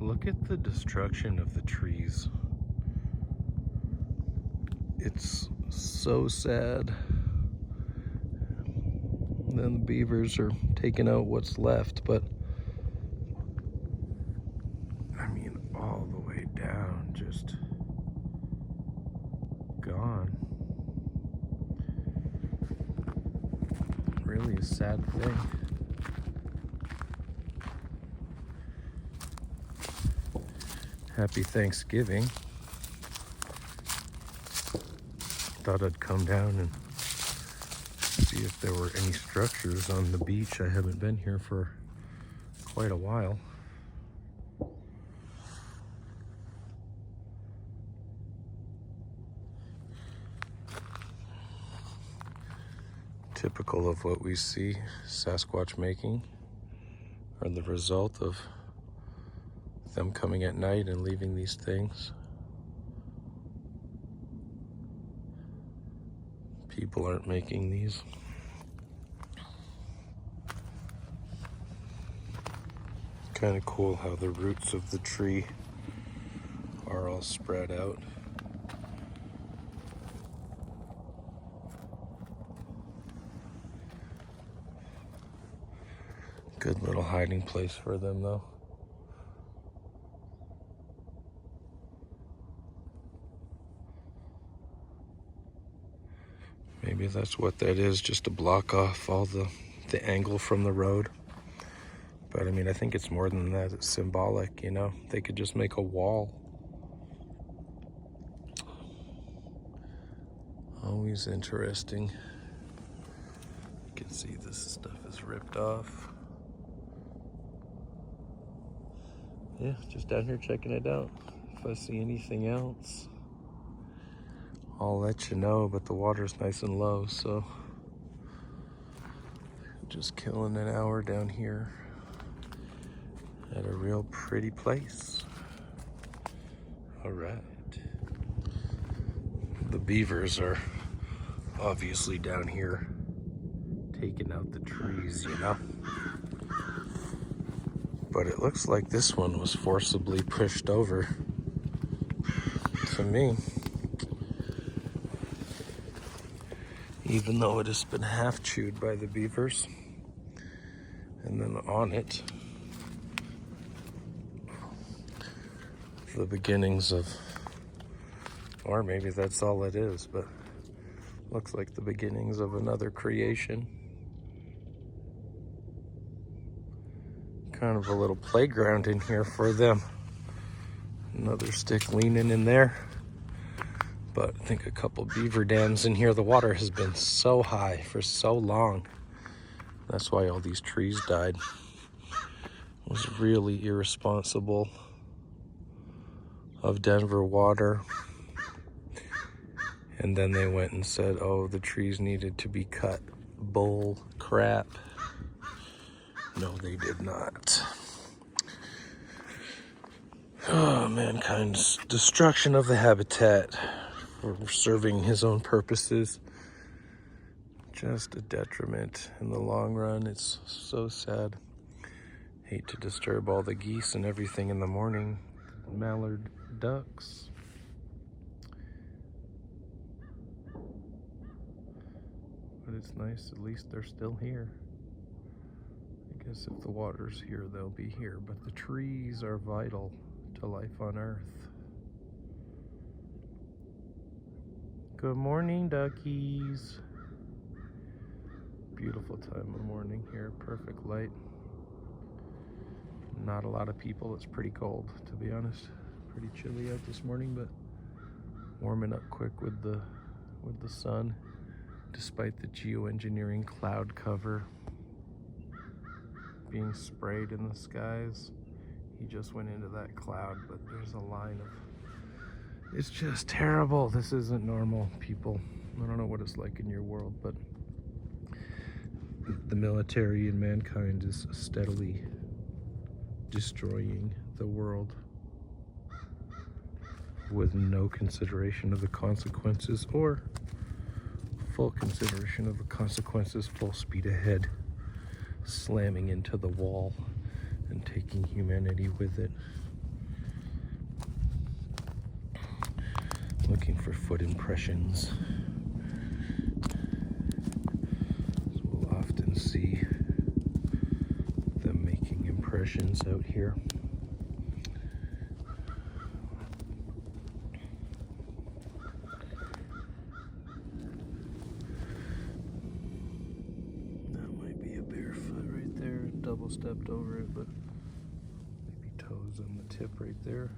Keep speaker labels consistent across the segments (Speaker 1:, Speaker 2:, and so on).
Speaker 1: Look at the destruction of the trees. It's so sad. Then the beavers are taking out what's left, but I mean, all the way down, just gone. Really a sad thing. Happy Thanksgiving. Thought I'd come down and see if there were any structures on the beach. I haven't been here for quite a while. Typical of what we see Sasquatch making, are the result of them coming at night and leaving these things. People aren't making these. Kind of cool how the roots of the tree are all spread out. Good little hiding place for them though. Maybe that's what that is, just to block off all the angle from the road. But I mean, I think it's more than that. It's symbolic, you know? They could just make a wall. Always interesting. You can see this stuff is ripped off. Yeah, just down here checking it out. If I see anything else, I'll let you know, but the water's nice and low, so just killing an hour down here at a real pretty place. All right. The beavers are obviously down here taking out the trees, you know? But it looks like this one was forcibly pushed over to me. Even though it has been half chewed by the beavers. And then on it, the beginnings of, or maybe that's all it is, but looks like the beginnings of another creation. Kind of a little playground in here for them. Another stick leaning in there. But I think a couple beaver dams in here. The water has been so high for so long. That's why all these trees died. It was really irresponsible of Denver Water. And then they went and said, oh, the trees needed to be cut. Bull crap. No, they did not. Oh, mankind's destruction of the habitat for serving his own purposes. Just a detriment in the long run. It's so sad. Hate to disturb all the geese and everything in the morning. Mallard ducks. But it's nice, at least they're still here. I guess if the water's here, they'll be here. But the trees are vital to life on Earth. Good morning, duckies. Beautiful time of morning here, perfect light. Not a lot of people, it's pretty cold, to be honest. Pretty chilly out this morning, but warming up quick with the sun, despite the geoengineering cloud cover being sprayed in the skies. He just went into that cloud, but there's a line of, it's just terrible. This isn't normal, people. I don't know what it's like in your world, but the military and mankind is steadily destroying the world with no consideration of the consequences or full consideration of the consequences, full speed ahead, slamming into the wall and taking humanity with it. looking for foot impressions. So we'll often see them making impressions out here. Double stepped over it, but maybe toes on the tip right there.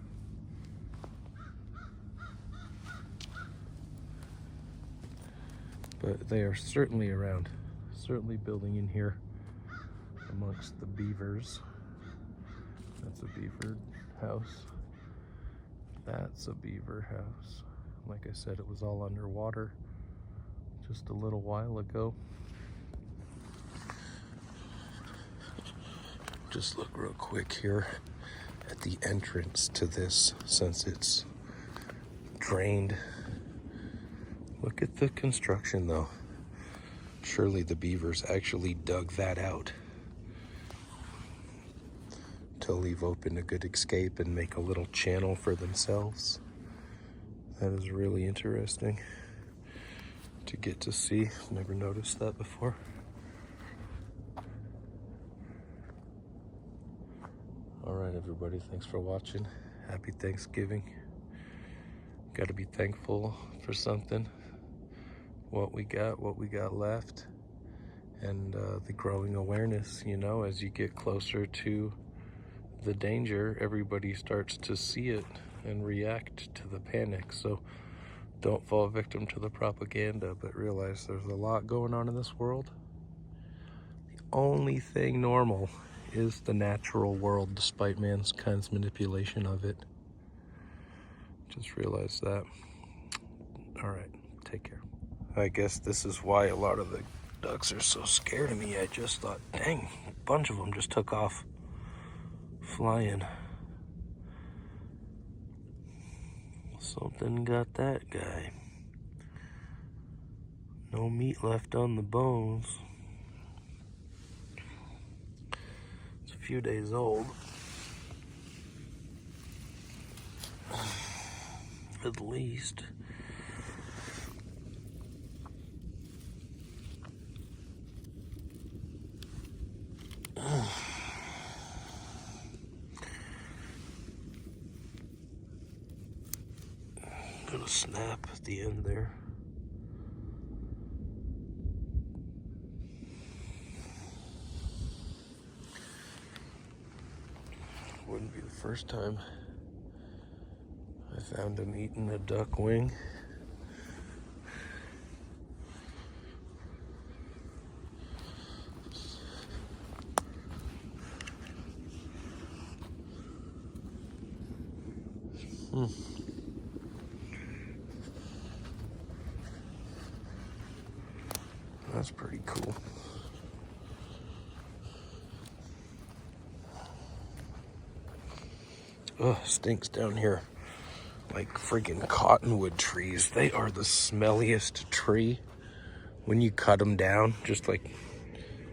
Speaker 1: But they are certainly around, certainly building in here amongst the beavers. That's a beaver house. That's a beaver house. Like I said, it was all underwater just a little while ago. Just look real quick here at the entrance to this, since it's drained. Look at the construction though. Surely the beavers actually dug that out to leave open a good escape and make a little channel for themselves. That is really interesting to get to see. Never noticed that before. All right, everybody, thanks for watching. Happy Thanksgiving. Got to be thankful for something. What we got left, and the growing awareness, you know, as you get closer to the danger, everybody starts to see it and react to the panic. So don't fall victim to the propaganda, but realize there's a lot going on in this world. The only thing normal is the natural world, despite mankind's manipulation of it. Just realize that. All right, take care. I guess this is why a lot of the ducks are so scared of me. I just thought, dang, a bunch of them just took off flying. Something got that guy. No meat left on the bones. It's a few days old. At least. Gonna snap at the end there. Wouldn't be the first time I found him eating a duck wing. That's pretty cool. Ugh, stinks down here like freaking cottonwood trees. They are the smelliest tree. When you cut them down, just like,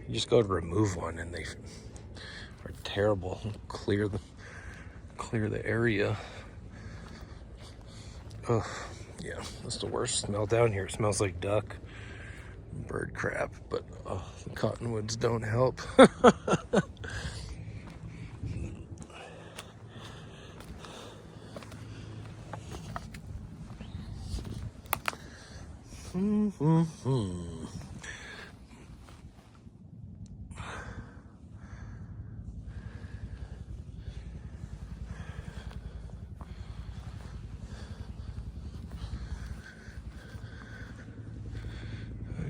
Speaker 1: you just go to remove one and they are terrible. Clear the area. Ugh, yeah, that's the worst smell down here. It smells like duck, bird crap, but the cottonwoods don't help.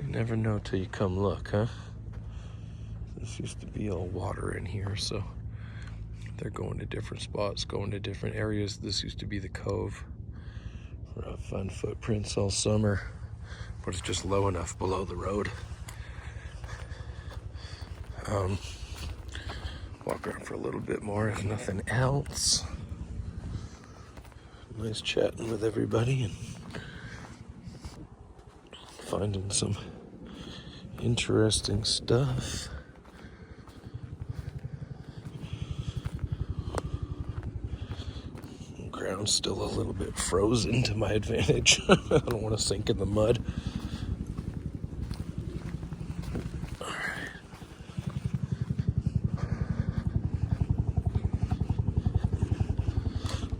Speaker 1: Never know till you come look, huh? This used to be all water in here, so they're going to different spots, going to different areas. This used to be the cove for fun footprints all summer, but it's just low enough below the road. Walk around for a little bit more, if nothing else. Nice chatting with everybody and finding some interesting stuff. ground's still a little bit frozen to my advantage. I don't want to sink in the mud. All right.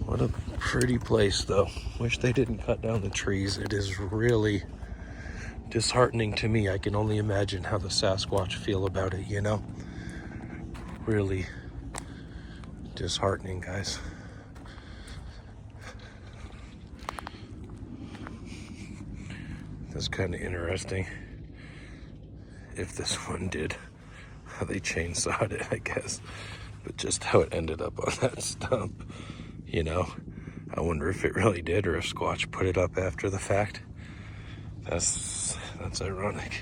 Speaker 1: What a pretty place, though. Wish they didn't cut down the trees. It is really disheartening to me. I can only imagine how the Sasquatch feel about it, you know? Really disheartening, guys. That's kind of interesting. If this one did, how they chainsawed it, I guess. But just how it ended up on that stump, you know? I wonder if it really did, or if Squatch put it up after the fact. That's ironic.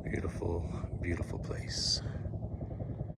Speaker 1: Beautiful, beautiful place.